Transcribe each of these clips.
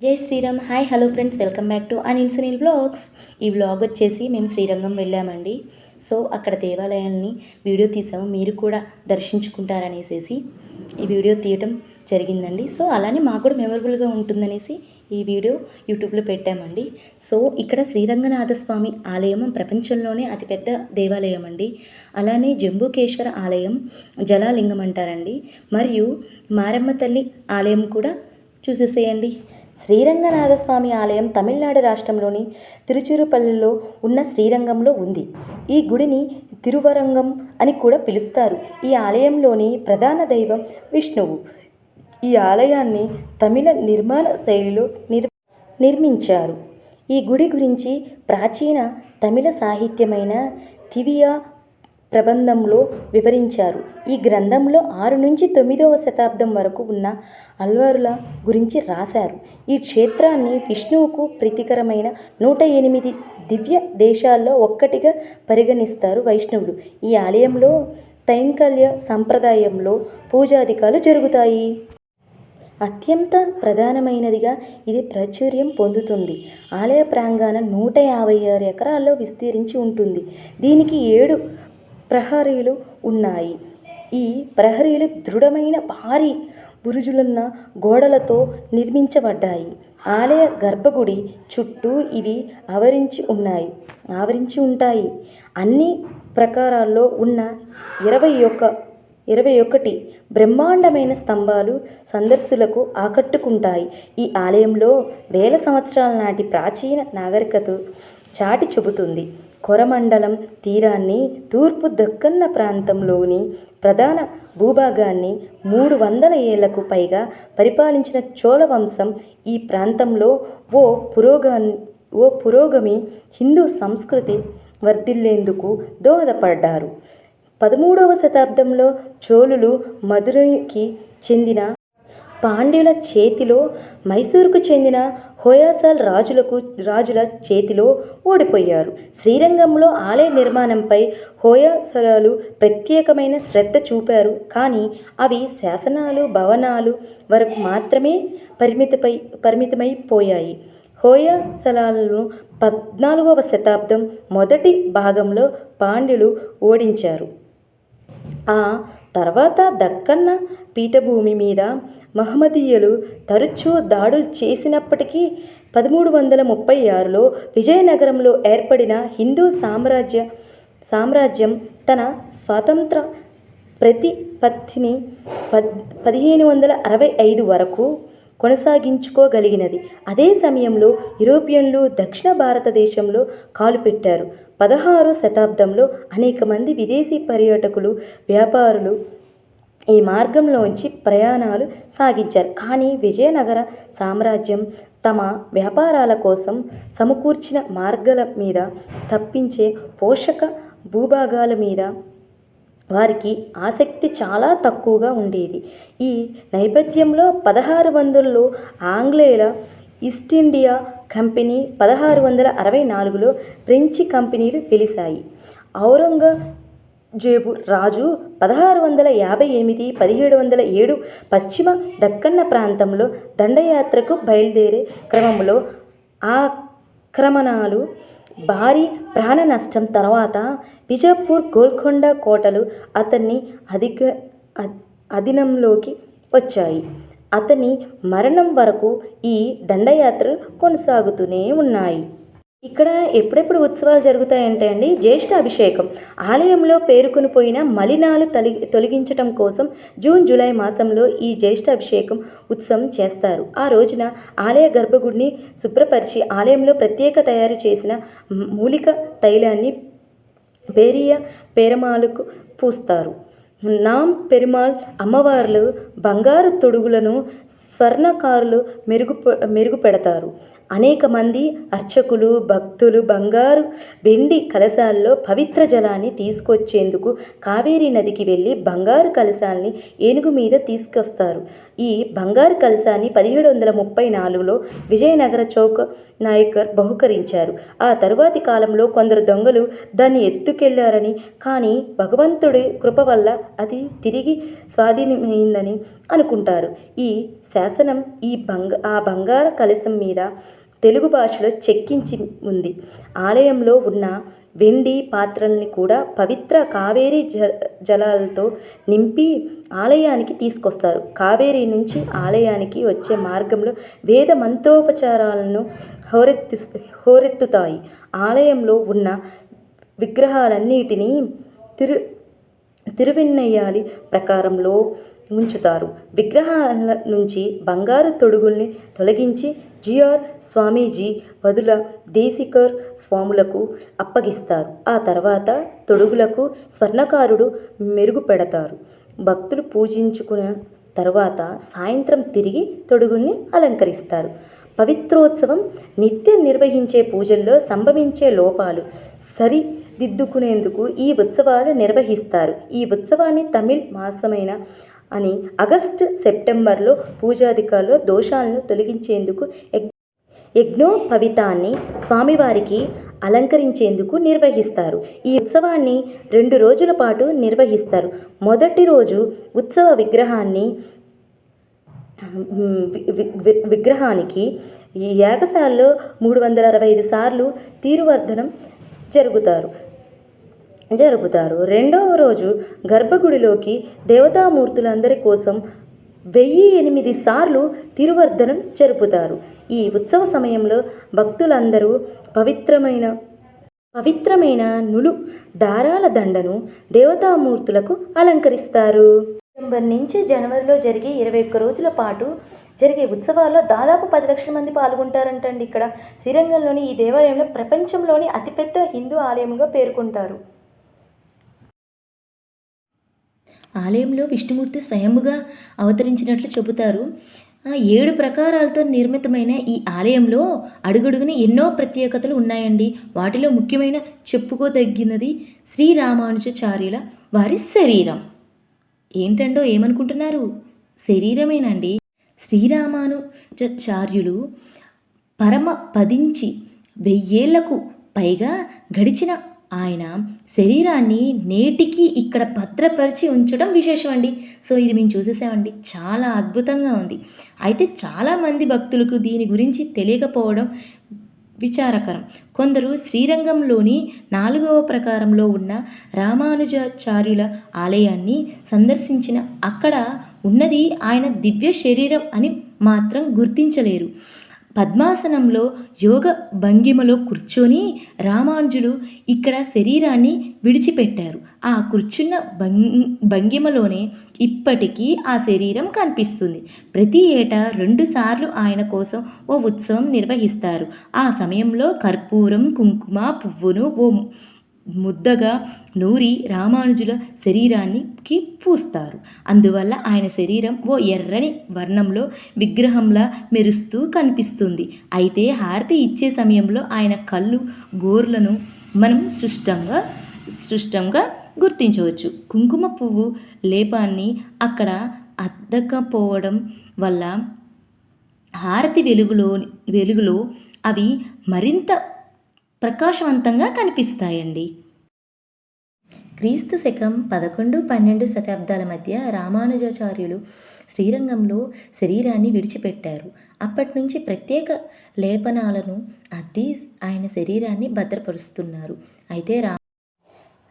జై Sriram. Hi hello friends, welcome back to Anil Sunil vlogs. ఈ vlog వచ్చేసి మేము శ్రీరంగం వెళ్ళామండి. సో అక్కడ దేవాలయాన్ని వీడియో తీసాము, మీరు కూడా దర్శించుకుంటారనేసి ఈ వీడియో తీయటం జరిగిందండి. సో అలానే మాకు కూడా మెమరబుల్గా ఉంటుందనేసి ఈ వీడియో యూట్యూబ్లో పెట్టామండి. సో ఇక్కడ శ్రీరంగనాథస్వామి ఆలయం ప్రపంచంలోనే అతిపెద్ద దేవాలయం అండి. అలానే జంబుకేశ్వర ఆలయం జలాలింగం అంటారండి. మరియు మారమ్మ తల్లి ఆలయం కూడా చూసేసేయండి. శ్రీరంగనాథస్వామి ఆలయం తమిళనాడు రాష్ట్రంలోని తిరుచిరుపల్లిలో ఉన్న శ్రీరంగంలో ఉంది. ఈ గుడిని తిరువరంగం అని కూడా పిలుస్తారు. ఈ ఆలయంలోని ప్రధాన దైవం విష్ణువు. ఈ ఆలయాన్ని తమిళ నిర్మాణ శైలిలో నిర్మించారు. ఈ గుడి గురించి ప్రాచీన తమిళ సాహిత్యమైన తివియా ప్రబంధంలో వివరించారు. ఈ గ్రంథంలో 6 నుంచి 9వ శతాబ్దం వరకు ఉన్న అల్వారుల గురించి రాశారు. ఈ క్షేత్రాన్ని విష్ణువుకు ప్రీతికరమైన 108 దివ్య దేశాల్లో ఒక్కటిగా పరిగణిస్తారు వైష్ణవులు. ఈ ఆలయంలో తైంకల్య సంప్రదాయంలో పూజాధికాలు జరుగుతాయి. అత్యంత ప్రధానమైనదిగా ఇది ప్రాచుర్యం పొందుతుంది. ఆలయ ప్రాంగణం 156 ఎకరాల్లో విస్తరించి ఉంటుంది. దీనికి 7 ప్రహరీలు ఉన్నాయి. ఈ ప్రహరీలు దృఢమైన భారీ బురుజులున్న గోడలతో నిర్మించబడ్డాయి. ఆలయ గర్భగుడి చుట్టూ ఇవి ఆవరించి ఉంటాయి. అన్ని ప్రకారాల్లో ఉన్న 21 బ్రహ్మాండమైన స్తంభాలు సందర్శకులకు ఆకట్టుకుంటాయి. ఈ ఆలయంలో వేల సంవత్సరాల నాటి ప్రాచీన నాగరికత చాటి చెబుతుంది. కొరమండలం తీరాన్ని, తూర్పు దక్కన్న ప్రాంతంలోని ప్రధాన భూభాగాన్ని 300 ఏళ్లకు పైగా పరిపాలించిన చోళ వంశం ఈ ప్రాంతంలో ఓ పురోగమి హిందూ సంస్కృతి వర్ధిల్లేందుకు దోహదపడ్డారు. 13వ శతాబ్దంలో చోళులు మదురైకి చెందిన పాండ్యుల చేతిలో, మైసూరుకు చెందిన హోయసాల రాజుల చేతిలో ఓడిపోయారు. శ్రీరంగంలో ఆలయ నిర్మాణంపై హోయసాలలు ప్రత్యేకమైన శ్రద్ధ చూపారు. కానీ అవి శాసనాలు, భవనాలు వరకు మాత్రమే పరిమితమైపోయాయి. హోయసాలను 14వ శతాబ్దం మొదటి భాగంలో పాండ్యులు ఓడించారు. ఆ తర్వాత దక్కన్న పీఠభూమి మీద మహమ్మదీయులు తరచూ దాడులు చేసినప్పటికీ 1336లో విజయనగరంలో ఏర్పడిన హిందూ సామ్రాజ్యం తన స్వాతంత్ర ప్రతిపత్తిని 1565 వరకు కొనసాగించుకోగలిగినది. అదే సమయంలో యూరోపియన్లు దక్షిణ భారతదేశంలో కాలుపెట్టారు. 16వ శతాబ్దంలో అనేక మంది విదేశీ పర్యాటకులు, వ్యాపారులు ఈ మార్గంలోంచి ప్రయాణాలు సాగించారు. కానీ విజయనగర సామ్రాజ్యం తమ వ్యాపారాల కోసం సమకూర్చిన మార్గాల మీద తప్పించే పోషక భూభాగాల మీద వారికి ఆసక్తి చాలా తక్కువగా ఉండేది. ఈ నేపథ్యంలో 1600లో ఆంగ్లేయుల ఈస్ట్ ఇండియా కంపెనీ, 1664లో ఫ్రెంచి కంపెనీలు వెలిశాయి. ఔరంగజేబు రాజు 1658-1707 పశ్చిమ దక్కన్న ప్రాంతంలో దండయాత్రకు బయలుదేరే క్రమంలో ఆక్రమణలు, భారీ ప్రాణ నష్టం తర్వాత బిజాపూర్, గోల్కొండ కోటలు అతని అధీనంలోకి వచ్చాయి. అతని మరణం వరకు ఈ దండయాత్రలు కొనసాగుతూనే ఉన్నాయి. ఇక్కడ ఎప్పుడెప్పుడు ఉత్సవాలు జరుగుతాయంటే అండి, జ్యేష్ఠ అభిషేకం. ఆలయంలో పేరుకొనిపోయిన మలినాలు తొలగించటం కోసం జూన్, జూలై మాసంలో ఈ జ్యేష్ఠ అభిషేకం ఉత్సవం చేస్తారు. ఆ రోజున ఆలయ గర్భగుడిని శుభ్రపరిచి ఆలయంలో ప్రత్యేక తయారు చేసిన మూలిక తైలాన్ని పెరుమాళకు పూస్తారు. నామ్ పెరుమాళ్ అమ్మవార్లు బంగారు తొడుగులను స్వర్ణకారులు మెరుగుపెడతారు. అనేక మంది అర్చకులు భక్తులు బంగారు వెండి కలశాల్లో పవిత్ర జలాన్ని తీసుకొచ్చేందుకు కావేరీ నదికి వెళ్ళి బంగారు కలశాన్ని ఏనుగు మీద తీసుకొస్తారు. ఈ బంగారు కలశాన్ని 1734లో విజయనగర చౌక నాయకర్ బహుకరించారు. ఆ తరువాతి కాలంలో కొందరు దొంగలు దాన్ని ఎత్తుకెళ్లారని, కానీ భగవంతుడి కృప వల్ల అది తిరిగి స్వాధీనమైందని అనుకుంటారు. ఈ శాసనం ఆ బంగారు కలశం మీద తెలుగు భాషలో చెక్కించి ఉంది. ఆలయంలో ఉన్న వెండి పాత్రల్ని కూడా పవిత్ర కావేరీ జలాలతో నింపి ఆలయానికి తీసుకొస్తారు. కావేరీ నుంచి ఆలయానికి వచ్చే మార్గంలో వేద మంత్రోపచారాలను హోరెత్తుతాయి. ఆలయంలో ఉన్న విగ్రహాలన్నిటినీ తిరువెన్నయ్యాలి ప్రకారంలో ఉంచుతారు. విగ్రహాల నుంచి బంగారు తొడుగుల్ని తొలగించి జిఆర్ స్వామీజీ బదుల దేశికర్ స్వాములకు అప్పగిస్తారు. ఆ తర్వాత తొడుగులకు స్వర్ణకారుడు మెరుగు పెడతారు. భక్తులు పూజించుకున్న తర్వాత సాయంత్రం తిరిగి తొడుగుల్ని అలంకరిస్తారు. పవిత్రోత్సవం నిత్యం నిర్వహించే పూజల్లో సంభవించే లోపాలు సరిదిద్దుకునేందుకు ఈ ఉత్సవాలు నిర్వహిస్తారు. ఈ ఉత్సవాన్ని తమిళ్ మాసమైన అని ఆగస్టు సెప్టెంబర్లో పూజాధికారులు దోషాలను తొలగించేందుకు యజ్ఞోపవీతాన్ని స్వామివారికి అలంకరించేందుకు నిర్వహిస్తారు. ఈ ఉత్సవాన్ని 2 రోజుల పాటు నిర్వహిస్తారు. మొదటి రోజు ఉత్సవ విగ్రహానికి యాగశాలలో 365 సార్లు తిరువర్ధనం జరుపుతారు. రెండవ రోజు గర్భగుడిలోకి దేవతామూర్తులందరి కోసం 1008 సార్లు తిరువర్ధనం జరుపుతారు. ఈ ఉత్సవ సమయంలో భక్తులందరూ పవిత్రమైన నులు దారాల దండను దేవతామూర్తులకు అలంకరిస్తారు. డిసెంబర్ నుంచి జనవరిలో జరిగే 21 రోజుల పాటు జరిగే ఉత్సవాల్లో దాదాపు 10 లక్షల మంది పాల్గొంటారంటండి. ఇక్కడ శ్రీరంగంలోని ఈ దేవాలయంలో ప్రపంచంలోని అతిపెద్ద హిందూ ఆలయంగా పేర్కొంటారు. ఆలయంలో విష్ణుమూర్తి స్వయంగా అవతరించినట్లు చెబుతారు. 7 ప్రకారాలతో నిర్మితమైన ఈ ఆలయంలో అడుగడుగున ఎన్నో ప్రత్యేకతలు ఉన్నాయండి. వాటిలో ముఖ్యమైన చెప్పుకోదగినది శ్రీరామానుజాచార్యుల వారి శరీరం. ఏంటండో ఏమనుకుంటున్నారు? శరీరమేనండి. శ్రీరామానుజాచార్యులు పరమపదించి 1000 ఏళ్లకు పైగా గడిచిన ఆయన శరీరాన్ని నేటికి ఇక్కడ భద్రపరిచి ఉంచడం విశేషం అండి. సో ఇది మేము చూసేసామండి, చాలా అద్భుతంగా ఉంది. అయితే చాలామంది భక్తులకు దీని గురించి తెలియకపోవడం విచారకరం. కొందరు శ్రీరంగంలోని 4వ ప్రకారంలో ఉన్న రామానుజాచార్యుల ఆలయాన్ని సందర్శించిన అక్కడ ఉన్నది ఆయన దివ్య శరీరం అని మాత్రం గుర్తించలేరు. పద్మాసనంలో యోగ భంగిమలో కూర్చొని రామానుజులు ఇక్కడ శరీరాన్ని విడిచిపెట్టారు. ఆ కూర్చున్న భంగిమలోనే ఇప్పటికీ ఆ శరీరం కనిపిస్తుంది. ప్రతి ఏటా 2 సార్లు ఆయన కోసం ఓ ఉత్సవం నిర్వహిస్తారు. ఆ సమయంలో కర్పూరం, కుంకుమ, పువ్వును ఓ ముద్దగా నూరి రామానుజుల శరీరానికి పూస్తారు. అందువల్ల ఆయన శరీరం ఓ ఎర్రని వర్ణంలో విగ్రహంలా మెరుస్తూ కనిపిస్తుంది. అయితే హారతి ఇచ్చే సమయంలో ఆయన కళ్ళు గోర్లను మనం స్పష్టంగా గుర్తించవచ్చు. కుంకుమ పువ్వు లేపాన్ని అక్కడ అద్దకపోవడం వల్ల హారతి వెలుగులో అవి మరింత ప్రకాశవంతంగా కనిపిస్తాయండి. క్రీస్తు శకం 11-12 శతాబ్దాల మధ్య రామానుజాచార్యులు శ్రీరంగంలో శరీరాన్ని విడిచిపెట్టారు. అప్పటి నుంచి ప్రత్యేక లేపనాలను అద్ది ఆయన శరీరాన్ని భద్రపరుస్తున్నారు. అయితే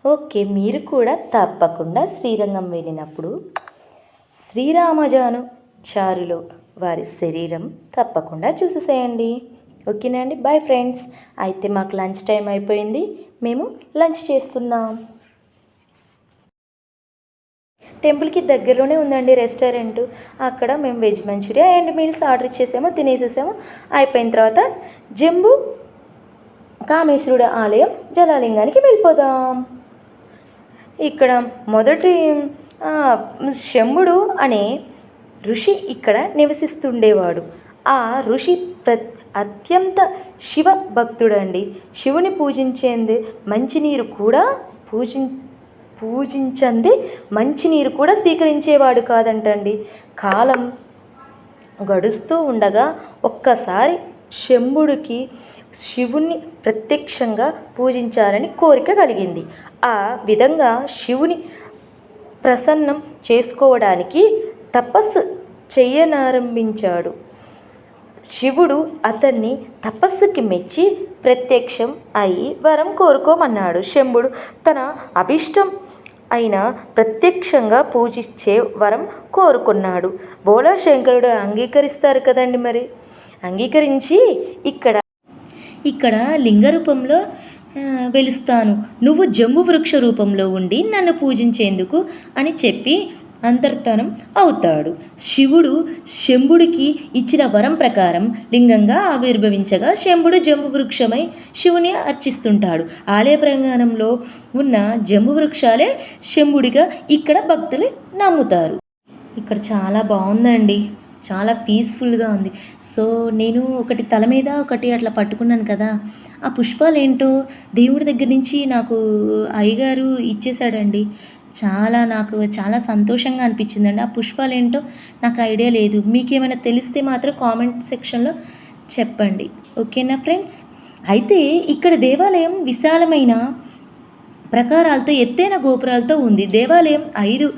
ఓకే, మీరు కూడా తప్పకుండా శ్రీరంగం వెళ్ళినప్పుడు శ్రీరామానుజాచార్యులు వారి శరీరం తప్పకుండా చూసేసేయండి. ఓకేనండి, బాయ్ ఫ్రెండ్స్. అయితే మాకు లంచ్ టైం అయిపోయింది, మేము లంచ్ చేస్తున్నాం. టెంపుల్కి దగ్గరలోనే ఉందండి రెస్టారెంట్. అక్కడ మేము veg manchurian and meals order ఇచ్చేసాము, తినేసేసాము. అయిపోయిన తర్వాత జంబూ కామేశ్వరుడు ఆలయం జలాలింగానికి వెళ్ళిపోదాం. ఇక్కడ మొదటి శంభుడు అనే ఋషి ఇక్కడ నివసిస్తుండేవాడు. ఆ ఋషి అత్యంత శివ భక్తుడండి. శివుని పూజించేందు మంచినీరు కూడా పూజించంది మంచినీరు కూడా స్వీకరించేవాడు కాదంటండి. కాలం గడుస్తూ ఉండగా ఒక్కసారి శంభుడికి శివుణ్ణి ప్రత్యక్షంగా పూజించాలని కోరిక కలిగింది. ఆ విధంగా శివుని ప్రసన్నం చేసుకోవడానికి తపస్సు చేయనారంభించాడు. శివుడు అతన్ని తపస్సుకి మెచ్చి ప్రత్యక్షం అయి వరం కోరుకోమన్నాడు. శంభుడు తన అభిష్టం అయిన ప్రత్యక్షంగా పూజించే వరం కోరుకున్నాడు. బోలా శంకరుడు అంగీకరిస్తారు కదండి. మరి అంగీకరించి ఇక్కడ లింగ రూపంలో వెలుస్తాను, నువ్వు జంబు వృక్ష రూపంలో ఉండి నన్ను పూజించేందుకు అని చెప్పి అంతర్ధానం అవుతాడు. శివుడు శంభుడికి ఇచ్చిన వరం ప్రకారం లింగంగా ఆవిర్భవించగా శంభుడు జంబు వృక్షమై శివుని అర్చిస్తుంటాడు. ఆలయ ప్రాంగణంలో ఉన్న జంబు వృక్షాలే శంభుడిగా ఇక్కడ భక్తులు నమ్ముతారు. ఇక్కడ చాలా బాగుందండి, చాలా పీస్ఫుల్గా ఉంది. సో నేను ఒకటి తల మీద ఒకటి అట్లా పట్టుకున్నాను కదా, ఆ పుష్పాలు ఏంటో దేవుడి దగ్గర నుంచి నాకు అయ్యగారు ఇచ్చేశాడండి. నాకు చాలా సంతోషంగా అనిపించిందండి. ఆ పుష్పాలు ఏంటో నాకు ఐడియా లేదు. మీకేమైనా తెలిస్తే మాత్రం కామెంట్ సెక్షన్లో చెప్పండి. ఓకేనా ఫ్రెండ్స్? అయితే ఇక్కడ దేవాలయం విశాలమైన ప్రకారాలతో ఎత్తైన గోపురాలతో ఉంది. దేవాలయం 5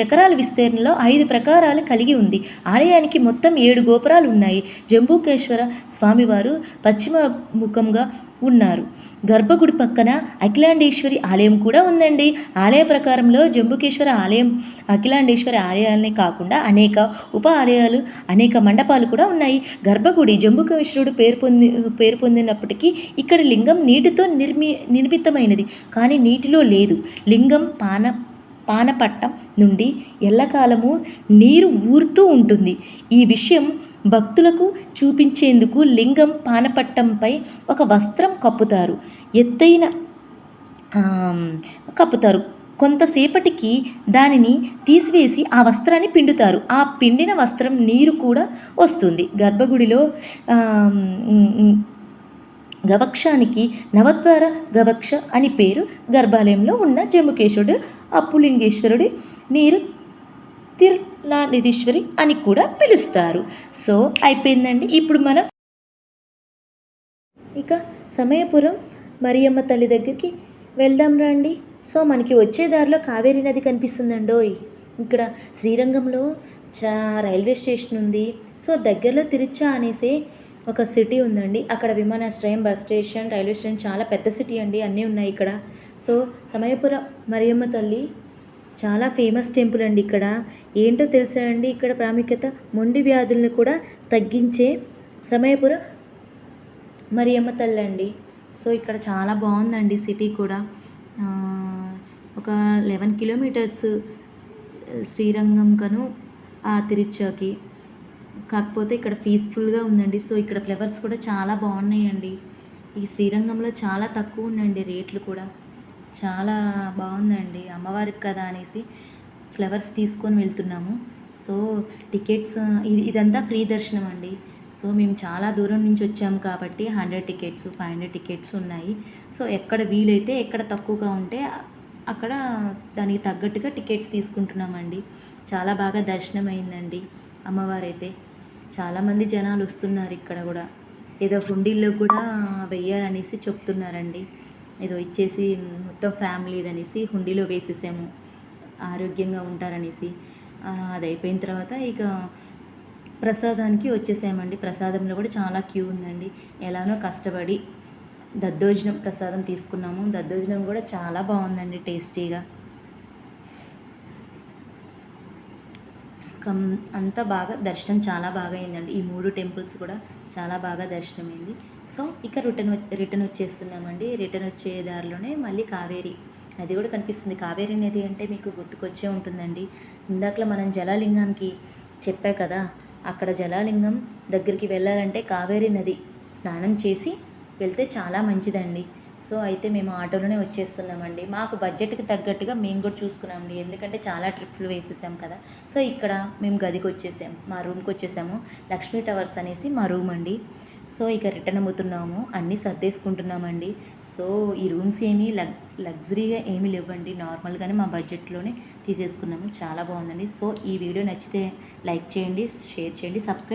ఎకరాల విస్తీర్ణంలో 5 ప్రకారాలు కలిగి ఉంది. ఆలయానికి మొత్తం 7 గోపురాలు ఉన్నాయి. జంబుకేశ్వర స్వామివారు పశ్చిమ ముఖంగా ఉన్నారు. గర్భగుడి పక్కన అఖిలాండేశ్వరి ఆలయం కూడా ఉందండి. ఆలయ ప్రకారంలో జంబుకేశ్వర ఆలయం అఖిలాండేశ్వరి ఆలయాలనే కాకుండా అనేక ఉప ఆలయాలు, అనేక మండపాలు కూడా ఉన్నాయి. గర్భగుడి జంబుకేశ్వరుడు పేరు పొందినప్పటికీ ఇక్కడ లింగం నీటితో నిర్మితమైనది, కానీ నీటిలో లేదు. లింగం పానపట్టం నుండి ఎల్లకాలము నీరు ఊరుతూ ఉంటుంది. ఈ విషయం భక్తులకు చూపించేందుకు లింగం పానపట్టంపై ఒక వస్త్రం కప్పుతారు. కొంతసేపటికి దానిని తీసివేసి ఆ వస్త్రాన్ని పిండుతారు. ఆ పిండిన వస్త్రం నీరు కూడా వస్తుంది. గర్భగుడిలో గవక్షానికి నవద్వార గవక్ష అని పేరు. గర్భాలయంలో ఉన్న జంబుకేశ్వరుడు అప్పులింగేశ్వరుడి నీరు తిర్లానిధీశ్వరి అని కూడా పిలుస్తారు. సో అయిపోయిందండి. ఇప్పుడు మనం ఇక సమయపురం మరియమ్మ తల్లి దగ్గరికి వెళ్దాం రండి. సో మనకి వచ్చే దారిలో కావేరీ నది కనిపిస్తుందండోయ్. ఇక్కడ శ్రీరంగంలో రైల్వే స్టేషన్ ఉంది. సో దగ్గరలో తిరుచా అనేసి ఒక సిటీ ఉందండి. అక్కడ విమానాశ్రయం, బస్ స్టేషన్, రైల్వే స్టేషన్, చాలా పెద్ద సిటీ అండి. అన్నీ ఉన్నాయి ఇక్కడ. సో సమయపురం మరియమ్మ తల్లి చాలా ఫేమస్ టెంపుల్ అండి. ఇక్కడ ఏంటో తెలుసా అండి, ఇక్కడ ప్రాముఖ్యత మొండి వ్యాధులను కూడా తగ్గించే సమయపురం మరియమ్మ తల్లి అండి. సో ఇక్కడ చాలా బాగుందండి సిటీ కూడా. ఒక 11 కిలోమీటర్స్ శ్రీరంగం కను ఆ తిరుచాకి. కాకపోతే ఇక్కడ పీస్ఫుల్గా ఉందండి. సో ఇక్కడ ఫ్లవర్స్ కూడా చాలా బాగున్నాయండి. ఈ శ్రీరంగంలో చాలా తక్కువ ఉందండి రేట్లు కూడా. చాలా బాగుందండి. అమ్మవారికి కదా అనేసి ఫ్లవర్స్ తీసుకొని వెళ్తున్నాము. సో టికెట్స్ ఇదంతా ఫ్రీ దర్శనం అండి. సో మేము చాలా దూరం నుంచి వచ్చాము కాబట్టి 100 టికెట్స్, 500 టికెట్స్ ఉన్నాయి. సో ఎక్కడ వీలైతే, ఎక్కడ తక్కువగా ఉంటే అక్కడ దానికి తగ్గట్టుగా టికెట్స్ తీసుకుంటున్నామండి. చాలా బాగా దర్శనం అయిందండి. అమ్మవారైతే చాలామంది జనాలు వస్తున్నారు. ఇక్కడ కూడా ఏదో హుండీల్లో కూడా వెయ్యాలనేసి చెప్తున్నారండి. ఏదో ఇచ్చేసి మొత్తం ఫ్యామిలీదనేసి హుండీలో వేసేసాము, ఆరోగ్యంగా ఉంటారనేసి. అది అయిపోయిన తర్వాత ఇక ప్రసాదానికి వచ్చేసామండి. ప్రసాదంలో కూడా చాలా క్యూ ఉందండి. ఎలానో కష్టపడి దద్దోజనం ప్రసాదం తీసుకున్నాము. దద్దోజనం కూడా చాలా బాగుందండి, టేస్టీగా. అంతా బాగా దర్శనం చాలా బాగా అయిందండి. ఈ 3 టెంపుల్స్ కూడా చాలా బాగా దర్శనమైంది. సో ఇక రిటర్న్ వచ్చేస్తున్నామండి. రిటర్న్ వచ్చే దారిలోనే మళ్ళీ కావేరీ నది కూడా కనిపిస్తుంది. కావేరీ నది అంటే మీకు గుర్తుకొచ్చే ఉంటుందండి. ఇందాకలో మనం జలాలింగానికి చెప్పా కదా, అక్కడ జలాలింగం దగ్గరికి వెళ్ళాలంటే కావేరీ నది స్నానం చేసి వెళ్తే చాలా మంచిదండి. సో అయితే మేము ఆటోలోనే వచ్చేస్తున్నామండి. మాకు బడ్జెట్‌కి తగ్గట్టుగా మేము కూడా చూసుకున్నామండి. ఎందుకంటే చాలా ట్రిప్పులు వేసేసాం కదా! సో ఇక్కడ మేము గదికి వచ్చేసాం. మా రూమ్‌కి వచ్చేసాము. లక్ష్మీ టవర్స్ అనేసి మా రూమ్ అండి. సో ఇక రిటర్న్ అవుతున్నాము. అన్నీ సర్దేసుకుంటున్నామండి. సో ఈ రూమ్స్ ఏమీ లగ్జరీగా ఏమీ లేవండి. నార్మల్‌గానే మా బడ్జెట్‌లోనే తీసేసుకున్నాము. చాలా బాగుందండి. సో ఈ వీడియో నచ్చితే లైక్ చేయండి, షేర్ చేయండి, సబ్స్క్రైబ్